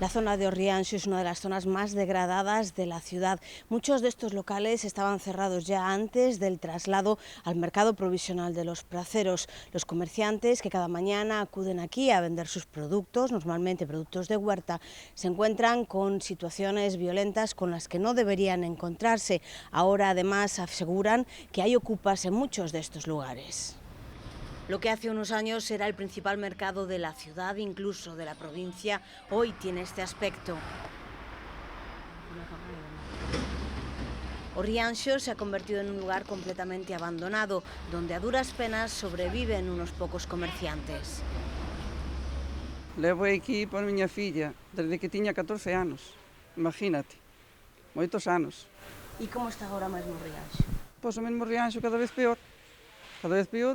La zona de Orrianxo es una de las zonas más degradadas de la ciudad. Muchos de estos locales estaban cerrados ya antes del traslado al mercado provisional de los Praceros. Los comerciantes que cada mañana acuden aquí a vender sus productos, normalmente productos de huerta, se encuentran con situaciones violentas con las que no deberían encontrarse. Ahora además aseguran que hay ocupas en muchos de estos lugares. Lo que hace unos años era el principal mercado de la ciudad, incluso de la provincia, hoy tiene este aspecto. Orrianxo se ha convertido en un lugar completamente abandonado, donde a duras penas sobreviven unos pocos comerciantes. Levo aquí por miña filla desde que tiña 14 anos, imagínate, moitos anos. E como está agora mesmo Orrianxo? Pois o mesmo Rianxo cada vez peor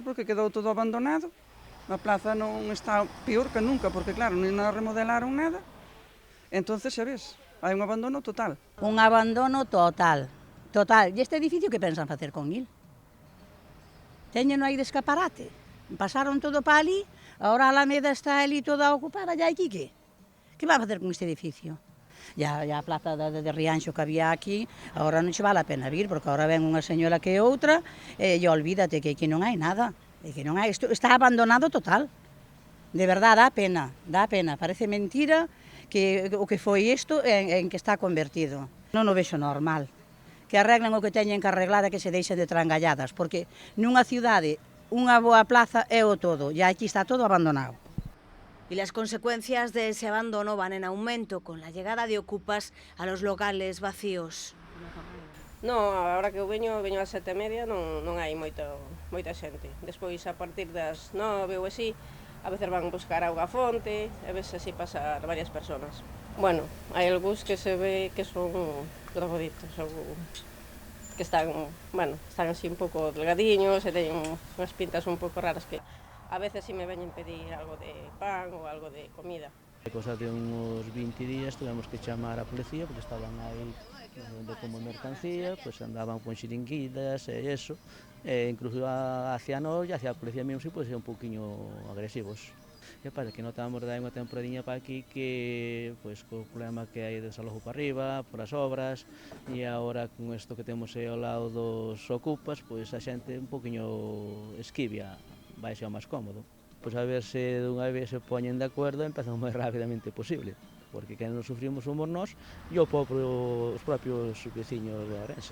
porque quedou todo abandonado. A plaza non está peor que nunca, porque claro, non a remodelaron nada. Entonces, xa ves, hai un abandono total. Un abandono total. E este edificio que pensan facer con il? Teñen aí de escaparate. Pasaron todo para ali, agora a Alameda está ali toda ocupada, e aquí que? Que vai facer con este edificio? Ya a plaza de Rianxo que había aquí, agora non che vale a pena vir, porque agora ven unha señora que outra, e olvídate que aquí non hai nada. Que non hai, está abandonado total. De verdade, dá pena, parece mentira que o que foi isto en que está convertido. Non o vexo normal. Que arreglen o que teñen que arreglar e que se deixen de trangalladas, porque nunha cidade unha boa plaza é o todo, e aquí está todo abandonado. Y las consecuencias de ese abandono van en aumento con la llegada de ocupas a los locales vacíos. No, agora que eu veño ás 7:30, non hai moita xente. Despois, a partir das 9 ou así, a veces van buscar auga á fonte, a veces así pasar varias personas. Bueno, hai algúns que se ve que son drogaditos, ou que están así un pouco delgadiños e teñen unhas pintas un pouco raras que a veces si me veñen pedir algo de pan ou algo de comida. Cosa de uns 20 días tuvemos que chamar a policía porque estaban aí como mercancía, pues andaban con xiringuidas e eso, e incluso hacia nós e hacia a policía mesmo si, pues, un poquinho agresivos. Que pasa que notamos de unha temporadinha para aquí que, pues, co problema que hai de desalojo para arriba, por as obras, e agora con isto que temos ao lado dos ocupas, pues a xente un poquinho esquivia, vai ser o máis cómodo. Pois a ver se dunha vez se poñen de acordo e empezan o máis rapidamente posible, porque quen non sufrimos somos nós e os propios veciños de Ourense.